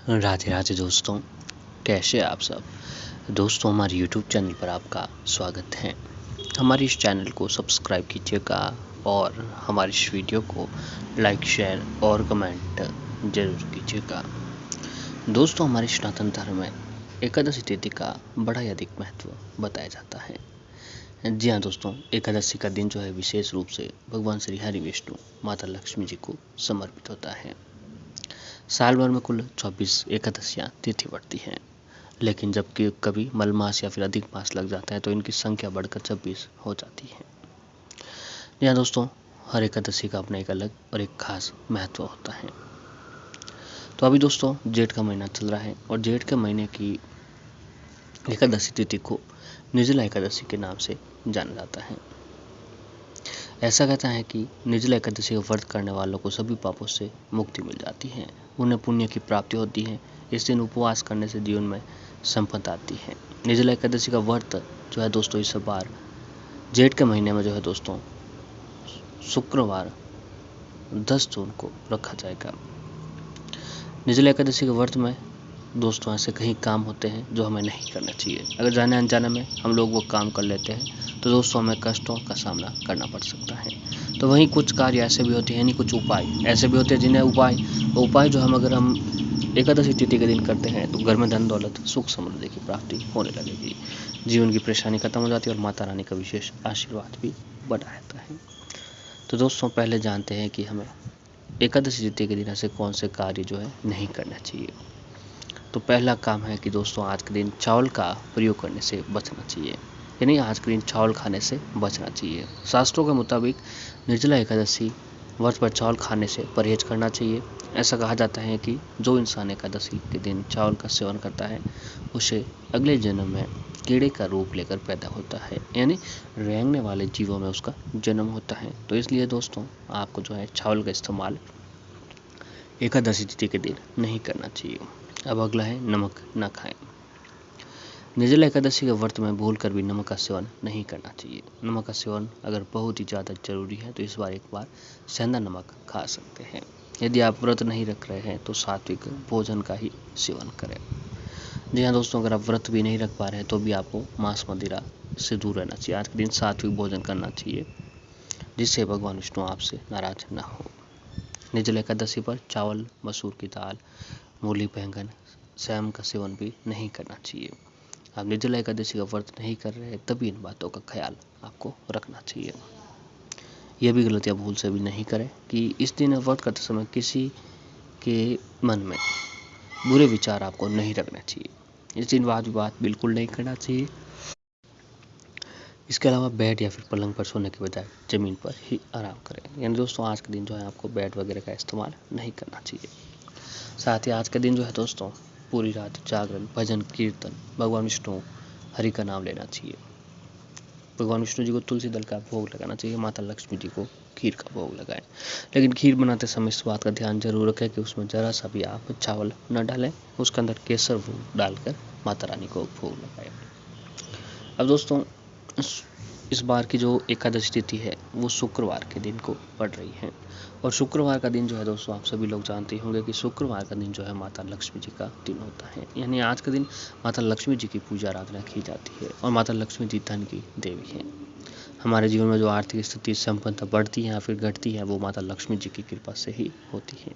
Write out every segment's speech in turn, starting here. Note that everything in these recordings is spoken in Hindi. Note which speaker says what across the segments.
Speaker 1: राधे राधे दोस्तों, कैसे आप सब। दोस्तों, हमारे यूट्यूब चैनल पर आपका स्वागत है। हमारे इस चैनल को सब्सक्राइब कीजिएगा और हमारी इस वीडियो को लाइक, शेयर और कमेंट जरूर कीजिएगा। दोस्तों, हमारे सनातन धर्म में एकादशी तिथि का बड़ा ही अधिक महत्व बताया जाता है। जी हाँ दोस्तों, एकादशी का दिन जो है विशेष रूप से भगवान श्री हरि विष्णु माता लक्ष्मी जी को समर्पित होता है। साल भर में कुल 24 एकादशियाँ तिथि पड़ती हैं, लेकिन जबकि कभी मलमास या फिर अधिक मास लग जाता है तो इनकी संख्या बढ़कर 26 हो जाती है। यहाँ दोस्तों, हर एकादशी का अपना एक अलग और एक खास महत्व होता है। तो अभी दोस्तों जेठ का महीना चल रहा है और जेठ के महीने की एकादशी तिथि को निर्जला एकादशी के नाम से जाना जाता है। ऐसा कहता है कि निर्जला एकादशी का व्रत करने वालों को सभी पापों से मुक्ति मिल जाती है, उन्हें पुण्य की प्राप्ति होती है। इस दिन उपवास करने से जीवन में संपदा आती है। निर्जला एकादशी का व्रत जो है दोस्तों इस बार जेठ के महीने में जो है दोस्तों शुक्रवार 10 जून को रखा जाएगा। निर्जला एकादशी के व्रत में दोस्तों ऐसे कई काम होते हैं जो हमें नहीं करना चाहिए। अगर जाने अनजाने में हम लोग वो काम कर लेते हैं तो दोस्तों हमें कष्टों का सामना करना पड़ सकता है। तो वहीं कुछ कार्य ऐसे भी होते हैं, यानी कुछ उपाय ऐसे भी होते हैं जिन्हें उपाय जो हम अगर हम एकादशी तिथि के दिन करते हैं तो घर में धन दौलत सुख समृद्धि की प्राप्ति होने लगेगी, जीवन की परेशानी खत्म हो जाती है और माता रानी का विशेष आशीर्वाद भी बना रहता है। तो दोस्तों पहले जानते हैं कि हमें एकादशी तिथि के दिन ऐसे कौन से कार्य जो है नहीं करना चाहिए। तो पहला काम है कि दोस्तों आज के दिन चावल का प्रयोग करने से बचना चाहिए, यानी आज के दिन चावल खाने से बचना चाहिए। शास्त्रों के मुताबिक निर्जला एकादशी व्रत पर चावल खाने से परहेज करना चाहिए। ऐसा कहा जाता है कि जो इंसान एकादशी के दिन चावल का सेवन करता है उसे अगले जन्म में कीड़े का रूप लेकर पैदा होता है, यानी रेंगने वाले जीवों में उसका जन्म होता है। तो इसलिए दोस्तों आपको जो है चावल का इस्तेमाल एकादशी तिथि के दिन नहीं करना चाहिए। अब अगला है नमक न खाएं। निर्जला एकादशी के व्रत में भूल कर भी नमक का सेवन नहीं करना चाहिए। नमक का सेवन अगर बहुत ही ज़्यादा जरूरी है तो इस बार एक बार सेंधा नमक खा सकते हैं। यदि आप व्रत नहीं रख रहे हैं तो सात्विक भोजन का ही सेवन करें। जी हाँ दोस्तों, अगर आप व्रत भी नहीं रख पा रहे हैं तो भी आपको मांस मदिरा से दूर रहना चाहिए। आज के दिन सात्विक भोजन करना चाहिए जिससे भगवान विष्णु आपसे नाराज न हो। निर्जला एकादशी पर चावल, मसूर की दाल, मूली, बैंगन, सैम का सेवन भी नहीं करना चाहिए। आप निर्जला एकादशी का व्रत नहीं कर रहे हैं तभी इन बातों का ख्याल आपको रखना चाहिए। यह भी गलतियां भूल से भी नहीं करें कि इस दिन व्रत करते समय किसी के मन में बुरे विचार आपको नहीं रखना चाहिए। इस दिन वाद विवाद बिल्कुल नहीं करना चाहिए। इसके अलावा बेड या फिर पलंग पर सोने के बजाय ज़मीन पर ही आराम करें। यानी दोस्तों आज के दिन जो है आपको बेड वगैरह का इस्तेमाल नहीं करना चाहिए। साथ ही आज के दिन जो है दोस्तों पूरी रात जागरण, भजन, कीर्तन, भगवान विष्णु हरि का नाम लेना चाहिए। भगवान विष्णु जी को तुलसी दल का भोग लगाना चाहिए। माता लक्ष्मी जी को खीर का भोग लगाएं। लेकिन खीर बनाते समय इस बात का ध्यान जरूर रखें कि उसमें जरा सा भी आप चावल न डालें, उसके अंदर केसर भोग डालकर माता रानी को भोग लगाएं। अब दोस्तों इस बार की जो एकादशी तिथि है वो शुक्रवार के दिन को पड़ रही है और शुक्रवार का दिन जो है दोस्तों आप सभी लोग जानते होंगे कि शुक्रवार का दिन जो है माता लक्ष्मी जी का दिन होता है। यानी आज के दिन माता लक्ष्मी जी की पूजा आराधना की जाती है और माता लक्ष्मी जी धन की देवी है। हमारे जीवन में जो आर्थिक स्थिति संपन्नता बढ़ती है या फिर घटती है वो माता लक्ष्मी जी की कृपा से ही होती है।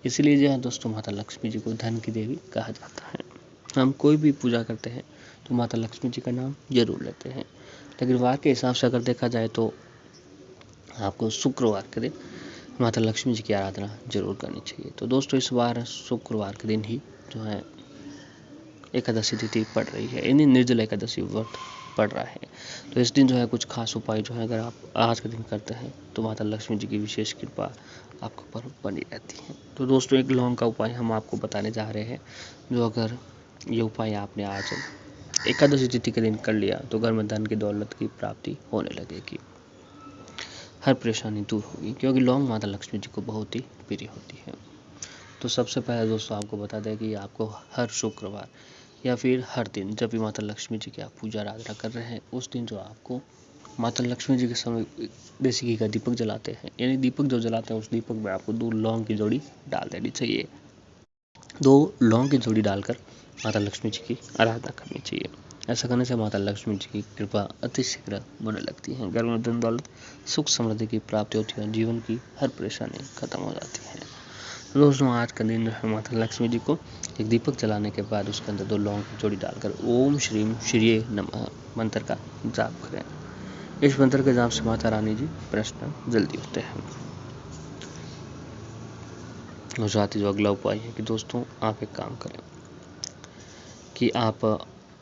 Speaker 1: इसलिए जो है दोस्तों माता लक्ष्मी जी को धन की देवी कहा जाता है। हम कोई भी पूजा करते हैं तो माता लक्ष्मी जी का नाम जरूर लेते हैं, लेकिन वार के हिसाब से अगर देखा जाए तो आपको शुक्रवार के दिन माता लक्ष्मी जी की आराधना जरूर करनी चाहिए। तो दोस्तों इस बार शुक्रवार के दिन ही जो है एकादशी तिथि पड़ रही है, यानी निर्जला एकादशी व्रत पड़ रहा है। तो इस दिन जो है कुछ खास उपाय जो है अगर आप आज के दिन करते हैं तो माता लक्ष्मी जी की विशेष कृपा आपको पर बनी रहती है। तो दोस्तों एक लौंग का उपाय हम आपको बताने जा रहे हैं, जो अगर ये उपाय आपने आज एकादशी तिथि के दिन कर लिया तो घर में धन की दौलत की प्राप्ति होने लगेगी, हर परेशानी दूर होगी, क्योंकि लौंग माता लक्ष्मी जी को बहुत ही प्रिय होती है। तो सबसे पहले दोस्तों आपको बता दें कि आपको हर शुक्रवार या फिर हर दिन जब भी माता लक्ष्मी जी की आप पूजा आराधना कर रहे हैं उस दिन जो आपको माता लक्ष्मी जी के समय देसी घी का दीपक जलाते हैं, यानी दीपक जो जलाते हैं उस दीपक में आपको 2 लौंग की जोड़ी डाल देनी चाहिए। 2 लौंग की जोड़ी डालकर माता लक्ष्मी जी की आराधना करनी चाहिए। ऐसा करने से माता लक्ष्मी जी की कृपा अति शीघ्र बनने लगती है। घर में धन दौलत सुख समृद्धि की प्राप्ति होती है। जीवन की हर परेशानी खत्म हो जाती है। दोस्तों आज का दिन माता लक्ष्मी जी को एक दीपक जलाने के बाद उसके अंदर 2 लौंग की जोड़ी डालकर ओम श्रीम श्रीये नमः मंत्र का जाप करें। इस मंत्र के जाप से माता रानी जी प्रसन्न जल्दी होते हैं। और साथ ही जो अगला उपाय है कि दोस्तों आप एक काम करें कि आप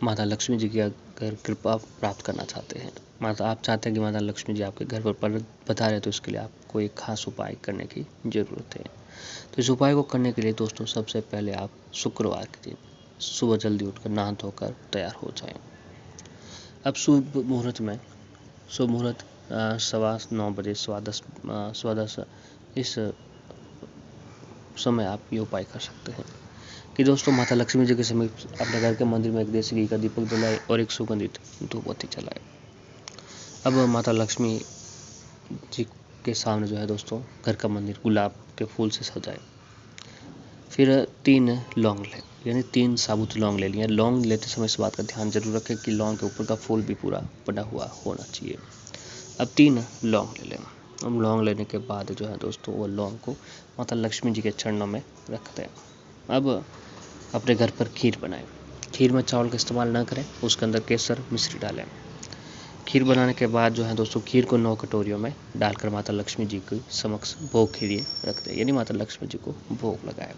Speaker 1: माता लक्ष्मी जी की अगर कृपा प्राप्त करना चाहते हैं, आप चाहते हैं कि माता लक्ष्मी जी आपके घर पर पधारे, तो इसके लिए आपको एक खास उपाय करने की ज़रूरत है। तो इस उपाय को करने के लिए दोस्तों सबसे पहले आप शुक्रवार के दिन सुबह जल्दी उठकर नहा धोकर तैयार हो जाएं। अब शुभ मुहूर्त में शुभ मुहूर्त 9:15 बजे 10:15 इस समय आप ये उपाय कर सकते हैं कि दोस्तों माता लक्ष्मी जी के समीप अपने घर के मंदिर में एक देसी घी का दीपक जलाए और एक सुगंधित धूपबत्ती जलाए। अब माता लक्ष्मी जी के सामने जो है दोस्तों घर का मंदिर गुलाब के फूल से सजाए। फिर 3 लौंग लें, यानी 3 साबुत लौंग ले लिए। लौंग लेते समय इस बात का ध्यान जरूर रखें कि लौंग के ऊपर का फूल भी पूरा बना हुआ होना चाहिए। अब 3 लौंग ले लें। अब लौंग लेने के बाद जो है दोस्तों वो लौंग को माता लक्ष्मी जी के चरणों में रख दें। अब अपने घर पर खीर बनाएं। खीर में चावल का इस्तेमाल ना करें, उसके अंदर केसर मिश्री डालें। खीर बनाने के बाद जो है दोस्तों खीर को 9 कटोरियों में डालकर माता लक्ष्मी जी के समक्ष भोग के लिए रख दें, यानी माता लक्ष्मी जी को भोग लगाएं।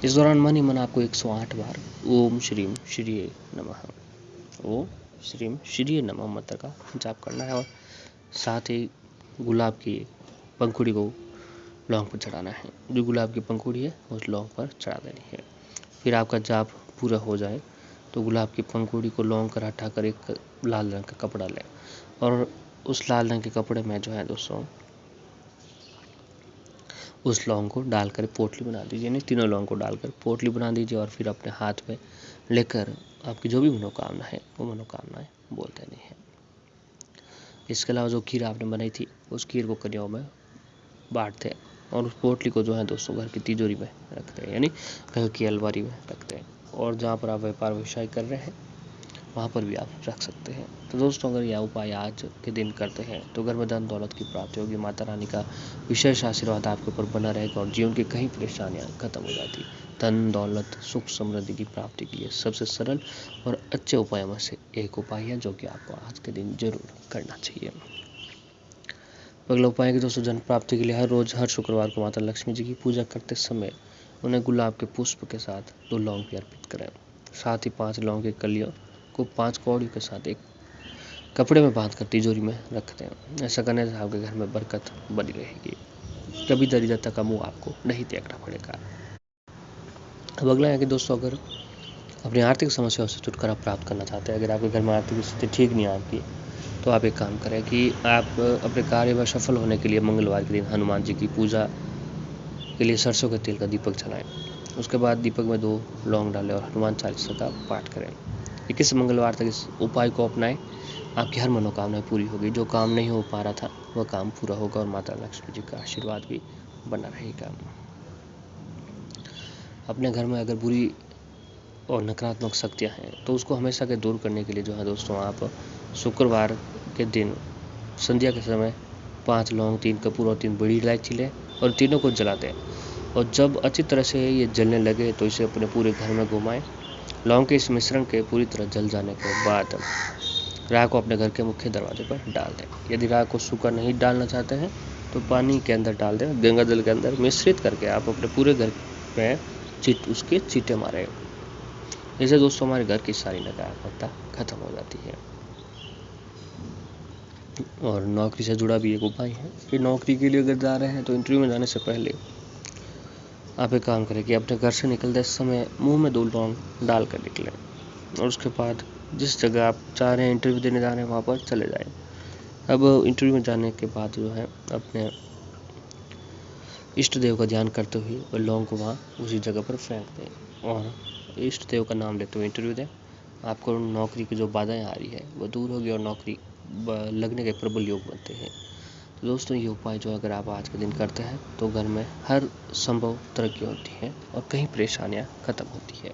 Speaker 1: इस दौरान मन ही मन आपको 108 बार ओम श्रीम श्रीये नमः ओम श्रीम श्रीये नमः मंत्र का जाप करना है और साथ ही गुलाब की पंखुड़ी को लौंग पर चढ़ाना है। जो गुलाब की पंखुड़ी है उस लौंग पर चढ़ा देनी है। फिर आपका जाप पूरा हो जाए तो गुलाब की पंखुड़ी को लौंग कर हटाकर एक लाल रंग का कपड़ा लें और उस लाल रंग के कपड़े में जो है दोस्तों उस लौंग को डालकर पोटली बना दीजिए, यानी तीनों लौंग को डालकर पोटली बना दीजिए और फिर अपने हाथ में लेकर आपकी जो भी मनोकामना है वो मनोकामनाएं बोल देनी है। इसके अलावा जो खीर आपने बनाई थी उस खीर को कन्याओं में बांटते हैं और उस पोटली को जो है दोस्तों घर की तिजोरी में रखते हैं, यानी घर की अलमारी में रखते हैं। और जहाँ पर आप व्यापार व्यवसाय कर रहे हैं वहाँ पर भी आप रख सकते हैं। तो दोस्तों अगर यह उपाय आज के दिन करते हैं तो घर में धन दौलत की प्राप्ति होगी। माता रानी का विशेष आशीर्वाद आपके ऊपर बना रहेगा और जीवन की कई परेशानियाँ खत्म हो जाती। धन दौलत सुख समृद्धि की प्राप्ति के लिए सबसे सरल और अच्छे उपायों में से एक उपाय है जो कि आपको आज के दिन जरूर करना चाहिए। अगला उपाय कि दोस्तों धन प्राप्ति के लिए हर रोज हर शुक्रवार को माता लक्ष्मी जी की पूजा करते समय उन्हें गुलाब के पुष्प के साथ 2 लौंग भी अर्पित करें। साथ ही 5 लौंग की कलियों को 5 कौड़ियों के साथ एक कपड़े में बांधकर तिजोरी में रख दें। ऐसा करने से आपके घर में बरकत बनी रहेगी, कभी दरिद्रता का मुंह आपको नहीं देखना पड़ेगा। अब अगला है कि दोस्तों अगर अपनी आर्थिक समस्याओं से छुटकारा प्राप्त करना चाहते हैं, अगर आपके घर में आर्थिक स्थिति ठीक नहीं है आपकी, तो आप एक काम करें कि आप अपने कार्य में सफल होने के लिए मंगलवार के दिन हनुमान जी की पूजा के लिए सरसों के तेल का दीपक जलाएं। उसके बाद दीपक में 2 लौंग डालें और हनुमान चालीसा का पाठ करें। 21 मंगलवार तक इस उपाय को अपनाएं, आपकी हर मनोकामना पूरी होगी। जो काम नहीं हो पा रहा था वह काम पूरा होगा और माता लक्ष्मी जी का आशीर्वाद भी बना रहेगा। अपने घर में अगर बुरी और नकारात्मक शक्तियाँ हैं तो उसको हमेशा के दूर करने के लिए जो है दोस्तों आप शुक्रवार के दिन संध्या के समय 5 लौंग 3 कपूर और 3 बड़ी इलायची लें और तीनों को जला दें। और जब अच्छी तरह से ये जलने लगे तो इसे अपने पूरे घर में घुमाएं। लौंग के इस मिश्रण के पूरी तरह जल जाने के बाद राख को अपने घर के मुख्य दरवाजे पर डाल दें। यदि राख को सूखा नहीं डालना चाहते हैं तो पानी के अंदर डाल दें, गंगा जल के अंदर मिश्रित करके आप अपने पूरे घर में उसके चींटे मारें। इससे दोस्तों हमारे घर की सारी नकारात्मकता खत्म हो जाती है। और नौकरी से जुड़ा भी एक उपाय है कि नौकरी के लिए अगर जा रहे हैं तो इंटरव्यू में जाने से पहले आप एक काम करें कि अपने घर से निकलते समय मुंह में 2 लौंग डाल कर निकलें और उसके बाद जिस जगह आप चाह रहे हैं इंटरव्यू देने जा रहे हैं वहाँ पर चले जाएं। अब इंटरव्यू में जाने के बाद जो है अपने इष्ट देव का ध्यान करते हुए और लौंग को वहाँ उसी जगह पर फेंक दें और इष्ट देव का नाम लेते हुए इंटरव्यू दें। आपको नौकरी की जो बाधाएं आ रही है वो दूर होगी और नौकरी लगने के प्रबल योग बनते हैं। तो दोस्तों ये उपाय जो अगर आप आज के दिन करते हैं तो घर में हर संभव तरक्की होती है और कई परेशानियां खत्म होती है।